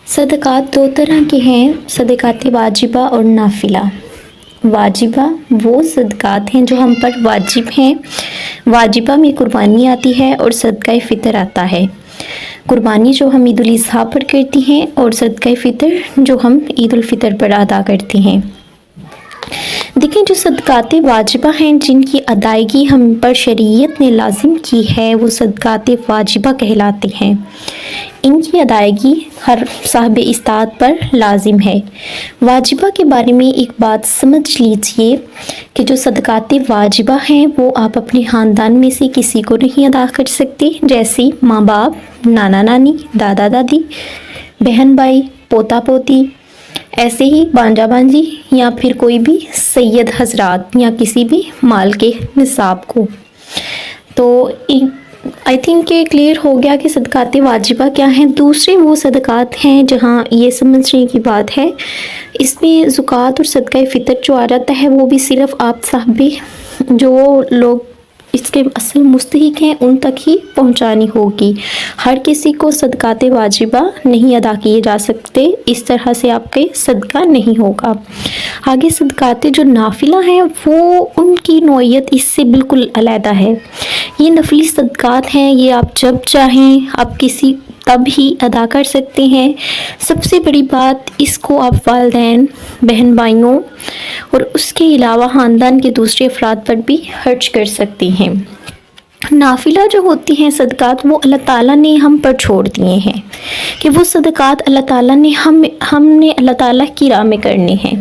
صدقات دو طرح کے ہیں، صدقات واجبہ اور نافلہ۔ واجبہ وہ صدقات ہیں جو ہم پر واجب ہیں۔ واجبہ میں قربانی آتی ہے اور صدقہ فطر آتا ہے۔ قربانی جو ہم عید الاضحیٰ پر کرتی ہیں اور صدقہ فطر جو ہم عید الفطر پر ادا کرتے ہیں۔ دیکھیں، جو صدقات واجبہ ہیں جن کی ادائیگی ہم پر شریعت نے لازم کی ہے وہ صدقات واجبہ کہلاتے ہیں۔ ان کی ادائیگی ہر صاحب استطاعت پر لازم ہے۔ واجبہ کے بارے میں ایک بات سمجھ لیجئے کہ جو صدقات واجبہ ہیں وہ آپ اپنے خاندان میں سے کسی کو نہیں ادا کر سکتے، جیسے ماں باپ، نانا نانی، دادا دادی، بہن بھائی، پوتا پوتی، ایسے ہی بانجا بانجی یا پھر کوئی بھی سید حضرات یا کسی بھی مال کے نصاب کو۔ تو آئی تھنک کہ کلیئر ہو گیا کہ صدقات واجبہ کیا ہیں۔ دوسرے وہ صدقات ہیں جہاں یہ سمجھنے کی بات ہے، اس میں زکوٰۃ اور صدقہ فطر جو آ جاتا ہے وہ بھی صرف آپ صاحب جو لوگ اس کے اصل مستحق ہیں ان تک ہی پہنچانی ہوگی۔ ہر کسی کو صدقات واجبہ نہیں ادا کیے جا سکتے، اس طرح سے آپ کے صدقہ نہیں ہوگا۔ آگے صدقات جو نافلہ ہیں وہ ان کی نوعیت اس سے بالکل علیحدہ ہے۔ یہ نفلی صدقات ہیں، یہ آپ جب چاہیں آپ کسی تب ہی ادا کر سکتے ہیں۔ سب سے بڑی بات، اس کو آپ والدین، بہن بھائیوں اور اس کے علاوہ خاندان کے دوسرے افراد پر بھی خرچ کر سکتے ہیں۔ نافلہ جو ہوتی ہیں صدقات وہ اللہ تعالیٰ نے ہم پر چھوڑ دیے ہیں کہ وہ صدقات اللہ تعالیٰ نے ہم نے اللہ تعالیٰ کی راہ میں کرنے ہیں۔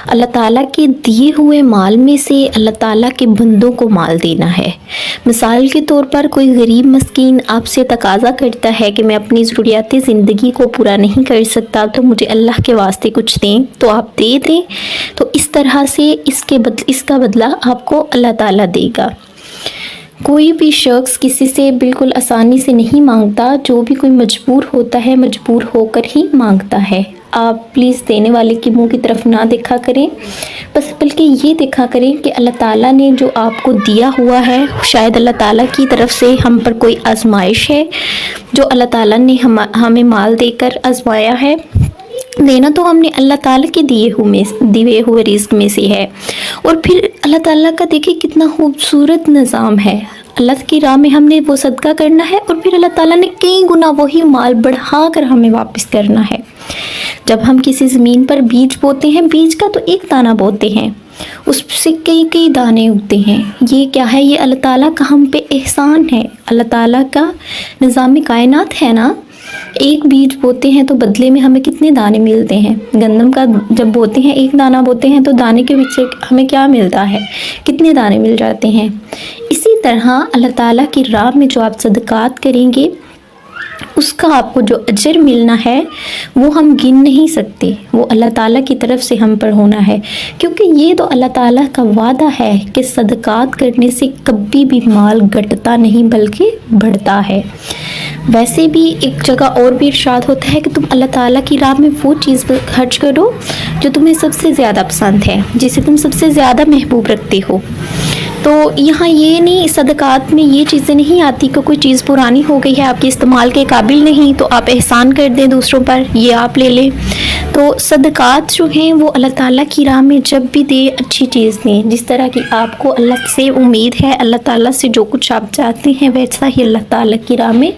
اللہ تعالیٰ کے دیے ہوئے مال میں سے اللہ تعالیٰ کے بندوں کو مال دینا ہے۔ مثال کے طور پر کوئی غریب مسکین آپ سے تقاضا کرتا ہے کہ میں اپنی ضروریات زندگی کو پورا نہیں کر سکتا تو مجھے اللہ کے واسطے کچھ دیں، تو آپ دے دیں، تو اس طرح سے اس کا بدلہ آپ کو اللہ تعالیٰ دے گا۔ کوئی بھی شخص کسی سے بالکل آسانی سے نہیں مانگتا، جو بھی کوئی مجبور ہوتا ہے مجبور ہو کر ہی مانگتا ہے۔ آپ پلیز دینے والے کے منہ کی طرف نہ دیکھا کریں، بس بلکہ یہ دیکھا کریں کہ اللہ تعالیٰ نے جو آپ کو دیا ہوا ہے شاید اللہ تعالیٰ کی طرف سے ہم پر کوئی آزمائش ہے، جو اللہ تعالیٰ نے ہمیں مال دے کر آزمایا ہے۔ دینا تو ہم نے اللہ تعالیٰ کے دیے ہوئے رزق میں سے ہے، اور پھر اللہ تعالیٰ کا دیکھیں کتنا خوبصورت نظام ہے۔ اللہ کی راہ میں ہم نے وہ صدقہ کرنا ہے اور پھر اللہ تعالیٰ نے کئی گنا وہی مال بڑھا کر ہمیں واپس کرنا ہے۔ جب ہم کسی زمین پر بیج بوتے ہیں، بیج کا تو ایک دانہ بوتے ہیں، اس سے کئی دانے اگتے ہیں۔ یہ کیا ہے؟ یہ اللہ تعالیٰ کا ہم پہ احسان ہے، اللہ تعالیٰ کا نظام کائنات ہے نا۔ ایک بیج بوتے ہیں تو بدلے میں ہمیں کتنے دانے ملتے ہیں؟ گندم کا جب بوتے ہیں، ایک دانہ بوتے ہیں تو دانے کے پیچھے ہمیں کیا ملتا ہے؟ کتنے دانے مل جاتے ہیں؟ اسی طرح اللہ تعالیٰ کی راہ میں جو آپ صدقات کریں گے اس کا آپ کو جو اجر ملنا ہے وہ ہم گن نہیں سکتے، وہ اللہ تعالیٰ کی طرف سے ہم پر ہونا ہے، کیونکہ یہ تو اللہ تعالیٰ کا وعدہ ہے کہ صدقات کرنے سے کبھی بھی مال گھٹتا نہیں بلکہ بڑھتا ہے۔ ویسے بھی ایک جگہ اور بھی ارشاد ہوتا ہے کہ تم اللہ تعالیٰ کی راہ میں وہ چیز خرچ کرو جو تمہیں سب سے زیادہ پسند ہے، جسے تم سب سے زیادہ محبوب رکھتے ہو۔ تو یہاں یہ نہیں، صدقات میں یہ چیزیں نہیں آتی کہ کوئی چیز پرانی ہو گئی ہے، آپ کے استعمال کے قابل نہیں تو آپ احسان کر دیں دوسروں پر، یہ آپ لے لیں۔ تو صدقات جو ہیں وہ اللہ تعالیٰ کی راہ میں جب بھی دیں اچھی چیز دیں، جس طرح کی آپ کو اللہ سے امید ہے، اللہ تعالیٰ سے جو کچھ آپ چاہتے ہیں ویسا ہی اللہ تعالیٰ کی راہ میں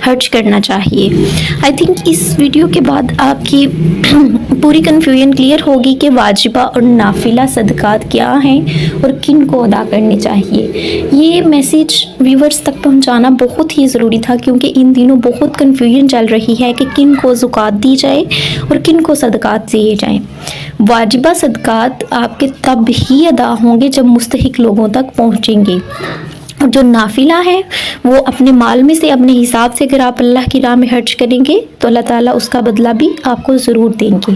خرچ کرنا چاہیے۔ آئی تھنک اس ویڈیو کے بعد آپ کی پوری کنفیوژن کلیئر ہوگی کہ واجبہ اور نافلہ صدقات کیا ہیں اور کن کو ادا کرنے چاہیے۔ یہ میسیج ویورز تک پہنچانا بہت ہی ضروری تھا، کیونکہ ان دنوں بہت کنفیوژن چل رہی ہے کہ کن کو زکوٰۃ دی جائے اور کن کو صدقات دیے جائیں۔ واجبہ صدقات آپ کے تب ہی ادا ہوں گے جب مستحق لوگوں تک پہنچیں گے، اور جو نافلہ ہے وہ اپنے مال میں سے اپنے حساب سے اگر آپ اللہ کی راہ میں خرچ کریں گے تو اللہ تعالیٰ اس کا بدلہ بھی آپ کو ضرور دیں گے۔